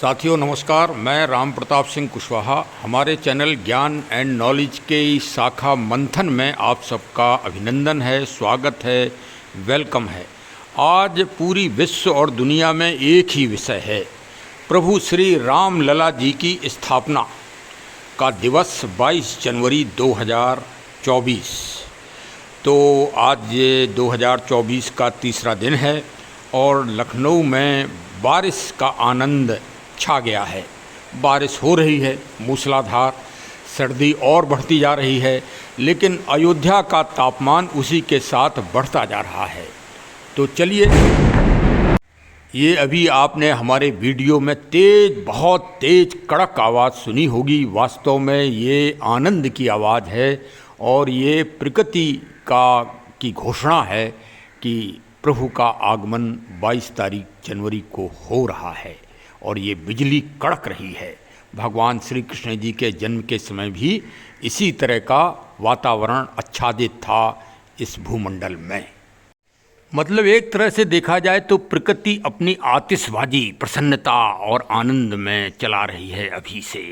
साथियों नमस्कार, मैं राम प्रताप सिंह कुशवाहा। हमारे चैनल ज्ञान एंड नॉलेज के इस शाखा मंथन में आप सबका अभिनंदन है, स्वागत है, वेलकम है। आज पूरी विश्व और दुनिया में एक ही विषय है, प्रभु श्री राम लला जी की स्थापना का दिवस 22 जनवरी 2024। तो आज ये 2024 का तीसरा दिन है और लखनऊ में बारिश का आनंद छा गया है। बारिश हो रही है मूसलाधार, सर्दी और बढ़ती जा रही है, लेकिन अयोध्या का तापमान उसी के साथ बढ़ता जा रहा है। तो चलिए, ये अभी आपने हमारे वीडियो में बहुत तेज कड़क आवाज़ सुनी होगी। वास्तव में ये आनंद की आवाज़ है और ये प्रकृति की घोषणा है कि प्रभु का आगमन 22 तारीख जनवरी को हो रहा है और ये बिजली कड़क रही है। भगवान श्री कृष्ण जी के जन्म के समय भी इसी तरह का वातावरण आच्छादित था इस भूमंडल में। मतलब एक तरह से देखा जाए तो प्रकृति अपनी आतिशबाजी, प्रसन्नता और आनंद में चला रही है अभी से।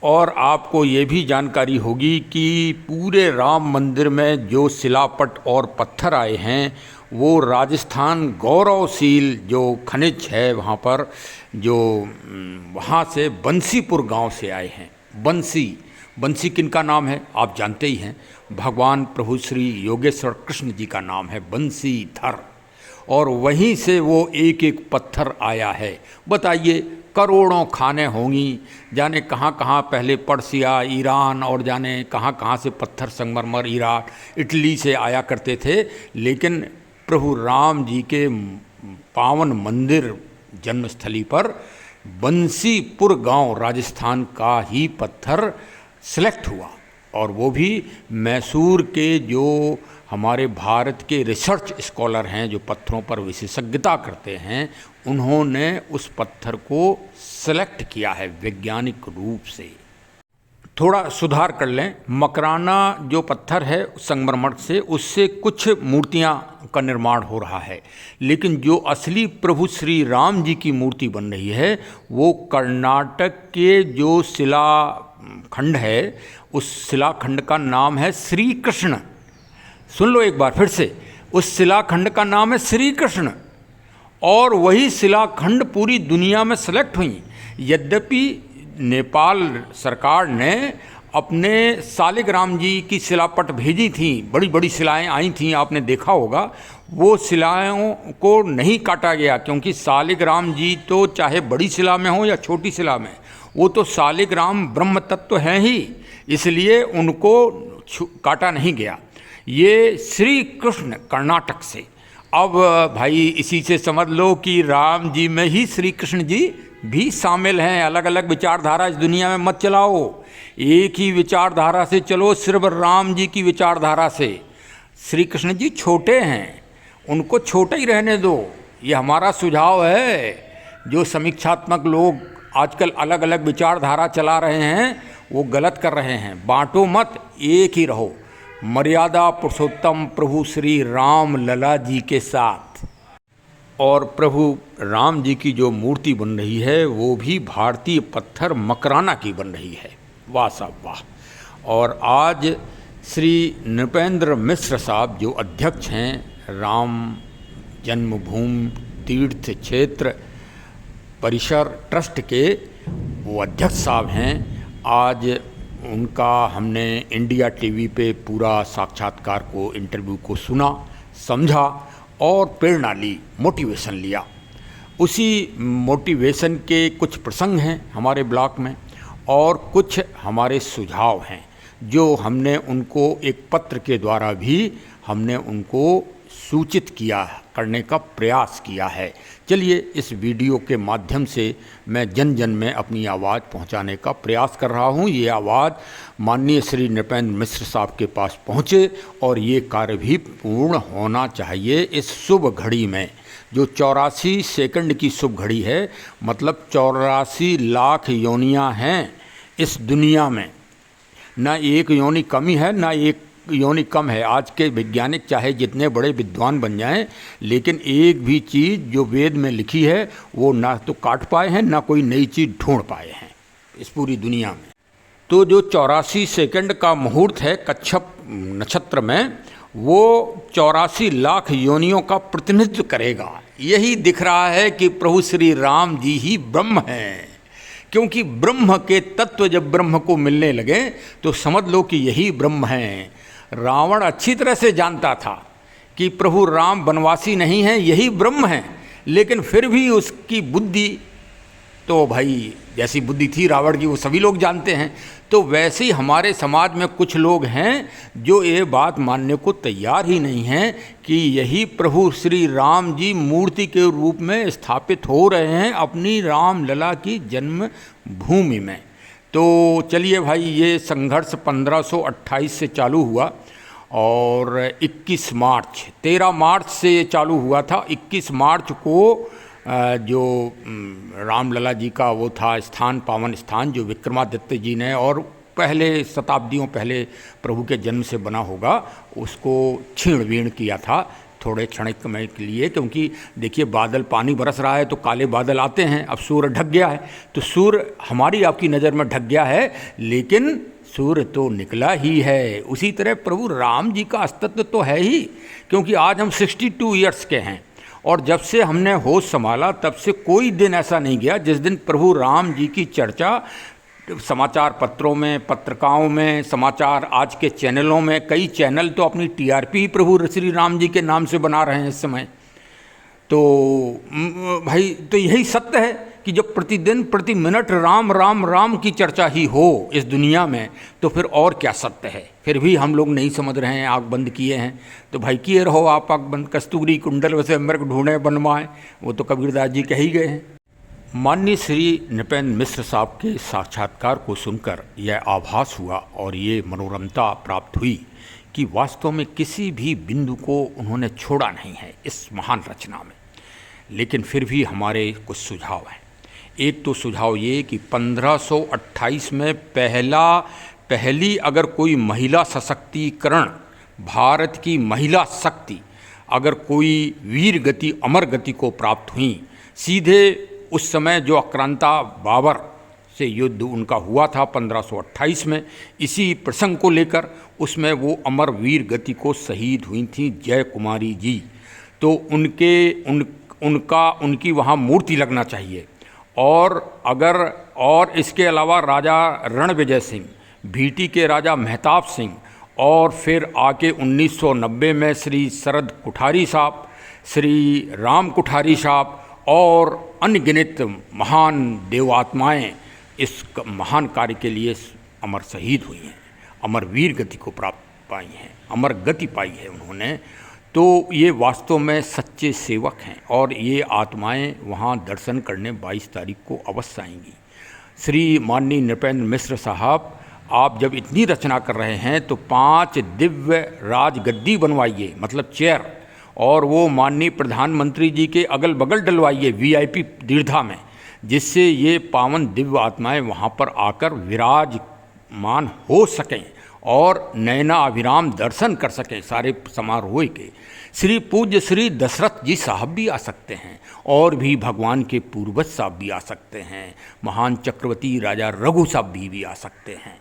और आपको ये भी जानकारी होगी कि पूरे राम मंदिर में जो शिलापट और पत्थर आए हैं वो राजस्थान गौरवशील जो खनिज है वहाँ पर, जो वहाँ से बंसीपुर गांव से आए हैं। बंसी किनका नाम है आप जानते ही हैं, भगवान प्रभु श्री योगेश्वर कृष्ण जी का नाम है बंसीधर, और वहीं से वो एक एक पत्थर आया है। बताइए, करोड़ों खाने होंगी, जाने कहाँ कहाँ पहले पर्सिया, ईरान और जाने कहाँ कहाँ से पत्थर, संगमरमर, इराक, इटली से आया करते थे। लेकिन प्रभु राम जी के पावन मंदिर जन्मस्थली पर बंसीपुर गांव राजस्थान का ही पत्थर सिलेक्ट हुआ, और वो भी मैसूर के जो हमारे भारत के रिसर्च स्कॉलर हैं, जो पत्थरों पर विशेषज्ञता करते हैं, उन्होंने उस पत्थर को सेलेक्ट किया है वैज्ञानिक रूप से। थोड़ा सुधार कर लें, मकराना जो पत्थर है संगमरमर से, उससे कुछ मूर्तियां का निर्माण हो रहा है, लेकिन जो असली प्रभु श्री राम जी की मूर्ति बन रही है वो कर्नाटक के जो शिलाखंड है, उस शिलाखंड का नाम है श्री कृष्ण। सुन लो एक बार फिर से, उस शिलाखंड का नाम है श्री कृष्ण, और वही शिलाखंड पूरी दुनिया में सेलेक्ट हुई। यद्यपि नेपाल सरकार ने अपने सालिग्राम जी की शिलापट भेजी थी, बड़ी बड़ी शिलाएं आई थीं, आपने देखा होगा। वो शिलाओं को नहीं काटा गया, क्योंकि सालिग्राम जी तो चाहे बड़ी शिला में हो या छोटी शिला में, वो तो सालिग्राम ब्रह्म तत्व हैं ही, इसलिए उनको काटा नहीं गया। ये श्री कृष्ण कर्नाटक से। अब भाई इसी से समझ लो कि राम जी में ही श्री कृष्ण जी भी शामिल हैं। अलग अलग विचारधारा इस दुनिया में मत चलाओ, एक ही विचारधारा से चलो, सिर्फ राम जी की विचारधारा से। श्री कृष्ण जी छोटे हैं, उनको छोटे ही रहने दो, ये हमारा सुझाव है। जो समीक्षात्मक लोग आजकल अलग अलग विचारधारा चला रहे हैं वो गलत कर रहे हैं। बांटो मत, एक ही रहो, मर्यादा पुरुषोत्तम प्रभु श्री राम लला जी के साथ। और प्रभु राम जी की जो मूर्ति बन रही है वो भी भारतीय पत्थर मकराना की बन रही है। वाह साहब वाह। और आज श्री नृपेंद्र मिश्र साहब जो अध्यक्ष हैं राम जन्मभूमि तीर्थ क्षेत्र परिसर ट्रस्ट के, वो अध्यक्ष साहब हैं। आज उनका हमने इंडिया टीवी पे पूरा साक्षात्कार को, इंटरव्यू को सुना, समझा और प्रेरणा ली, मोटिवेशन लिया। उसी मोटिवेशन के कुछ प्रसंग हैं हमारे ब्लॉग में, और कुछ हमारे सुझाव हैं जो हमने उनको एक पत्र के द्वारा भी हमने उनको सूचित किया, करने का प्रयास किया है। चलिए, इस वीडियो के माध्यम से मैं जन जन में अपनी आवाज़ पहुंचाने का प्रयास कर रहा हूं। ये आवाज़ माननीय श्री नृपेंद्र मिश्र साहब के पास पहुंचे और ये कार्य भी पूर्ण होना चाहिए इस शुभ घड़ी में, जो 84 सेकंड की शुभ घड़ी है। मतलब 84 लाख योनियां हैं इस दुनिया में, ना एक योनि कमी है ना एक योनि कम है। आज के वैज्ञानिक चाहे जितने बड़े विद्वान बन जाएं, लेकिन एक भी चीज़ जो वेद में लिखी है वो ना तो काट पाए हैं, ना कोई नई चीज़ ढूंढ पाए हैं इस पूरी दुनिया में। तो जो 84 सेकंड का मुहूर्त है कच्छप नक्षत्र में, वो 84 लाख योनियों का प्रतिनिधित्व करेगा। यही दिख रहा है कि प्रभु श्री राम जी ही ब्रह्म हैं, क्योंकि ब्रह्म के तत्व जब ब्रह्म को मिलने लगे तो समझ लो कि यही ब्रह्म हैं। रावण अच्छी तरह से जानता था कि प्रभु राम वनवासी नहीं हैं, यही ब्रह्म हैं, लेकिन फिर भी उसकी बुद्धि तो भाई जैसी बुद्धि थी रावण की वो सभी लोग जानते हैं। तो वैसे ही हमारे समाज में कुछ लोग हैं जो ये बात मानने को तैयार ही नहीं हैं कि यही प्रभु श्री राम जी मूर्ति के रूप में स्थापित हो रहे हैं अपनी रामलला की जन्म भूमि में। तो चलिए भाई, ये संघर्ष 1528 से चालू हुआ और 21 मार्च 13 मार्च से ये चालू हुआ था। 21 मार्च को जो रामलला जी का वो था स्थान, पावन स्थान, जो विक्रमादित्य जी ने और पहले शताब्दियों पहले प्रभु के जन्म से बना होगा, उसको छीण वीण किया था थोड़े क्षणिक समय के लिए। क्योंकि देखिए बादल, पानी बरस रहा है तो काले बादल आते हैं, अब सूर्य ढक गया है, तो सूर्य हमारी आपकी नज़र में ढक गया है, लेकिन सूर्य तो निकला ही है। उसी तरह प्रभु राम जी का अस्तित्व तो है ही, क्योंकि आज हम 62 ईयर्स के हैं और जब से हमने होश संभाला तब से कोई दिन ऐसा नहीं गया जिस दिन प्रभु राम जी की चर्चा समाचार पत्रों में, पत्रिकाओं में, समाचार आज के चैनलों में, कई चैनल तो अपनी टीआरपी ही प्रभु श्री राम जी के नाम से बना रहे हैं इस समय। तो भाई तो यही सत्य है कि जब प्रतिदिन प्रति मिनट राम राम राम की चर्चा ही हो इस दुनिया में, तो फिर और क्या सत्य है। फिर भी हम लोग नहीं समझ रहे हैं, आँख बंद किए हैं। तो भाई किए रहो आप आँख बंद, कस्तूरी कुंडल वैसे मृग ढूंढे बनवाएं, वो तो कबीरदास जी कह ही गए हैं। माननीय श्री नृपेंद्र मिश्र साहब के साक्षात्कार को सुनकर यह आभास हुआ और ये मनोरमता प्राप्त हुई कि वास्तव में किसी भी बिंदु को उन्होंने छोड़ा नहीं है इस महान रचना में। लेकिन फिर भी हमारे कुछ सुझाव हैं। एक तो सुझाव ये कि 1528 में पहली अगर कोई महिला सशक्तिकरण, भारत की महिला शक्ति अगर कोई वीर गति, अमर गति को प्राप्त हुई, सीधे उस समय जो आक्रांता बाबर से युद्ध उनका हुआ था 1528 में, इसी प्रसंग को लेकर उसमें वो अमर वीर गति को शहीद हुई थी जय कुमारी जी। तो उनकी वहाँ मूर्ति लगना चाहिए। और इसके अलावा राजा रणविजय सिंह, भीटी के राजा मेहताब सिंह, और फिर आके 1990 में श्री शरद कुठारी साहब, श्री राम कुठारी साहब और अनगिनत महान देवात्माएं इस महान कार्य के लिए अमर शहीद हुई हैं, अमर वीर गति को प्राप्त पाई हैं, अमर गति पाई है उन्होंने। तो ये वास्तव में सच्चे सेवक हैं और ये आत्माएं वहाँ दर्शन करने 22 तारीख को अवश्य आएंगी। श्री माननीय नृपेंद्र मिश्र साहब, आप जब इतनी रचना कर रहे हैं तो 5 दिव्य राजगद्दी बनवाइए, मतलब चेयर, और वो माननीय प्रधानमंत्री जी के अगल बगल डलवाइए VIP दीर्घा में, जिससे ये पावन दिव्य आत्माएं वहाँ पर आकर विराजमान हो सकें और नैना अभिराम दर्शन कर सकें सारे समारोह के। श्री पूज्य श्री दशरथ जी साहब भी आ सकते हैं और भी भगवान के पूर्वज साहब भी आ सकते हैं, महान चक्रवर्ती राजा रघु साहब भी आ सकते हैं।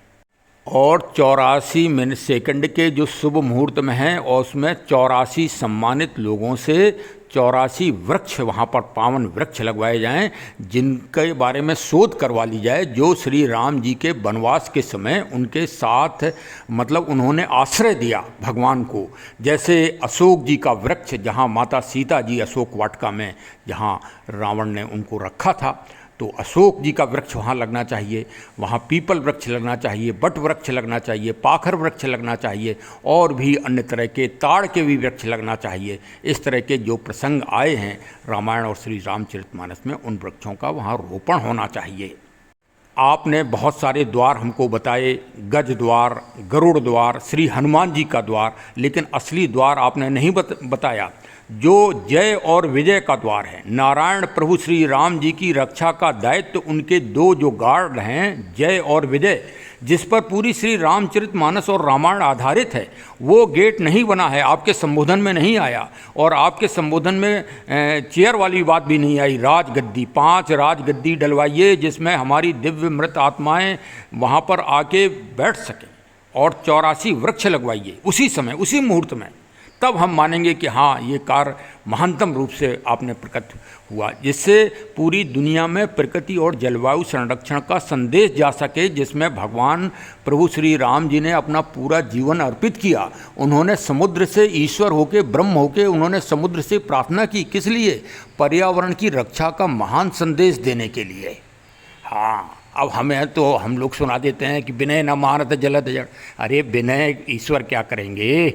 और 84 मिनट सेकंड के जो शुभ मुहूर्त में हैं और उसमें 84 सम्मानित लोगों से 84 वृक्ष वहाँ पर पावन वृक्ष लगवाए जाएं, जिनके बारे में शोध करवा ली जाए, जो श्री राम जी के वनवास के समय उनके साथ मतलब उन्होंने आश्रय दिया भगवान को। जैसे अशोक जी का वृक्ष, जहाँ माता सीता जी अशोक वाटिका में जहाँ रावण ने उनको रखा था, तो अशोक जी का वृक्ष वहाँ लगना चाहिए, वहाँ पीपल वृक्ष लगना चाहिए, बट वृक्ष लगना चाहिए, पाखर वृक्ष लगना चाहिए, और भी अन्य तरह के ताड़ के भी वृक्ष लगना चाहिए। इस तरह के जो प्रसंग आए हैं रामायण और श्री रामचरितमानस में, उन वृक्षों का वहाँ रोपण होना चाहिए। आपने बहुत सारे द्वार हमको बताए, गज द्वार, गरुड़ द्वार, श्री हनुमान जी का द्वार, लेकिन असली द्वार आपने नहीं बताया। जो जय और विजय का द्वार है। नारायण प्रभु श्री राम जी की रक्षा का दायित्व उनके दो जो गार्ड हैं, जय और विजय, जिस पर पूरी श्री रामचरितमानस और रामायण आधारित है, वो गेट नहीं बना है, आपके संबोधन में नहीं आया। और आपके संबोधन में चेयर वाली बात भी नहीं आई। राजगद्दी, 5 राजगद्दी डलवाइए जिसमें हमारी दिव्य मृत आत्माएं वहाँ पर आके बैठ सकें, और 84 वृक्ष लगवाइए उसी समय, उसी मुहूर्त में, तब हम मानेंगे कि हाँ, ये कार्य महानतम रूप से आपने प्रकट हुआ, जिससे पूरी दुनिया में प्रकृति और जलवायु संरक्षण का संदेश जा सके, जिसमें भगवान प्रभु श्री राम जी ने अपना पूरा जीवन अर्पित किया। उन्होंने समुद्र से ईश्वर होके, ब्रह्म होके, उन्होंने समुद्र से प्रार्थना की, किस लिए? पर्यावरण की रक्षा का महान संदेश देने के लिए। हाँ, अब हमें तो हम लोग सुना देते हैं कि विनय न मानत जलद जड़। अरे विनय ईश्वर क्या करेंगे?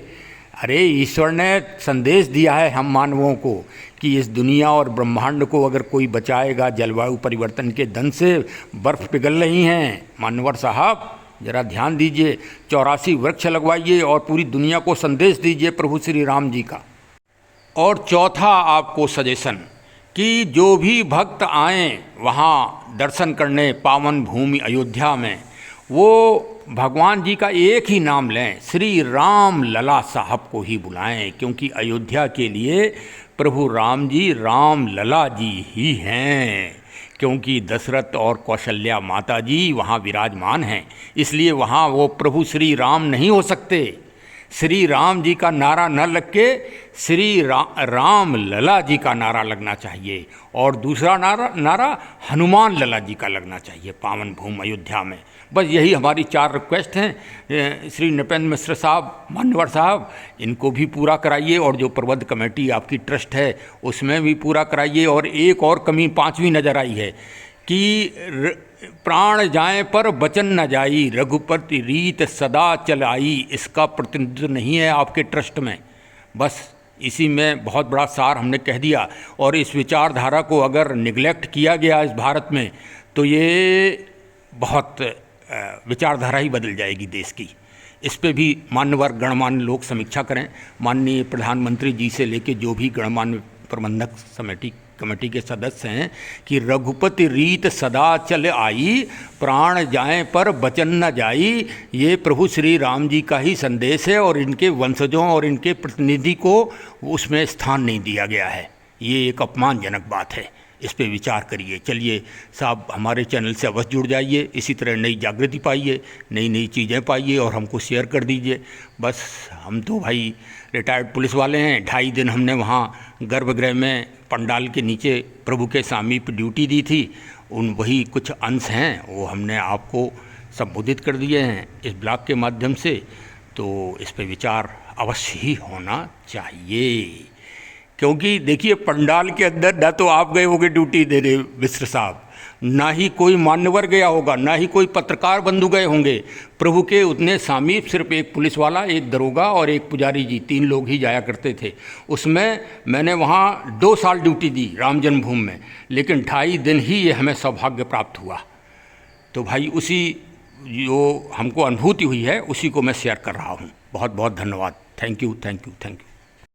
अरे ईश्वर ने संदेश दिया है हम मानवों को कि इस दुनिया और ब्रह्मांड को अगर कोई बचाएगा जलवायु परिवर्तन के दंश से। बर्फ़ पिघल रही हैं मानवर साहब, ज़रा ध्यान दीजिए, 84 वृक्ष लगवाइए और पूरी दुनिया को संदेश दीजिए प्रभु श्री राम जी का। और चौथा आपको सजेशन कि जो भी भक्त आएँ वहाँ दर्शन करने पावन भूमि अयोध्या में, वो भगवान जी का एक ही नाम लें, श्री राम लला साहब को ही बुलाएं, क्योंकि अयोध्या के लिए प्रभु राम जी राम लला जी ही हैं। क्योंकि दशरथ और कौशल्या माता जी वहाँ विराजमान हैं, इसलिए वहाँ वो प्रभु श्री राम नहीं हो सकते। श्री राम जी का नारा न लग के श्री राम लला जी का नारा लगना चाहिए, और दूसरा नारा हनुमान लला जी का लगना चाहिए पावन भूमि अयोध्या में। बस यही हमारी 4 रिक्वेस्ट हैं। श्री नृपेंद्र मिश्र साहब, मान्यवर साहब, इनको भी पूरा कराइए, और जो प्रबंध कमेटी आपकी ट्रस्ट है उसमें भी पूरा कराइए। और एक और कमी 5वीं नज़र आई है कि प्राण जाए पर वचन न जाई, रघुपति रीत सदा चल आई। इसका प्रतिनिधित्व नहीं है आपके ट्रस्ट में। बस इसी में बहुत बड़ा सार हमने कह दिया। और इस विचारधारा को अगर निगलेक्ट किया गया इस भारत में, तो ये बहुत विचारधारा ही बदल जाएगी देश की। इस पे भी मान्यवर गणमान्य लोग समीक्षा करें, माननीय प्रधानमंत्री जी से लेके जो भी गणमान्य प्रबंधक कमेटी के सदस्य हैं, कि रघुपति रीत सदा चल आई, प्राण जाएं पर वचन न जाई। ये प्रभु श्री राम जी का ही संदेश है, और इनके वंशजों और इनके प्रतिनिधि को उसमें स्थान नहीं दिया गया है। ये एक अपमानजनक बात है, इस पे विचार करिए। चलिए साहब, हमारे चैनल से अवश्य जुड़ जाइए, इसी तरह नई जागृति पाइए, नई नई चीज़ें पाइए, और हमको शेयर कर दीजिए। बस हम तो भाई रिटायर्ड पुलिस वाले हैं। 2.5 दिन हमने वहाँ गर्भगृह में पंडाल के नीचे प्रभु के समीप ड्यूटी दी थी। उन वही कुछ अंश हैं, वो हमने आपको संबोधित कर दिए हैं इस ब्लॉग के माध्यम से। तो इस पे विचार अवश्य ही होना चाहिए, क्योंकि देखिए पंडाल के अंदर ना तो आप गए होगे ड्यूटी देने मिश्र साहब, ना ही कोई मान्यवर गया होगा, ना ही कोई पत्रकार बंधु गए होंगे। प्रभु के उतने समीप सिर्फ एक पुलिस वाला, एक दरोगा और एक पुजारी जी, 3 लोग ही जाया करते थे। उसमें मैंने वहाँ 2 साल ड्यूटी दी राम जन्मभूमि में, लेकिन 2.5 दिन ही ये हमें सौभाग्य प्राप्त हुआ। तो भाई उसी जो हमको अनुभूति हुई है उसी को मैं शेयर कर रहा हूँ। बहुत बहुत धन्यवाद। Thank you, thank you, thank you.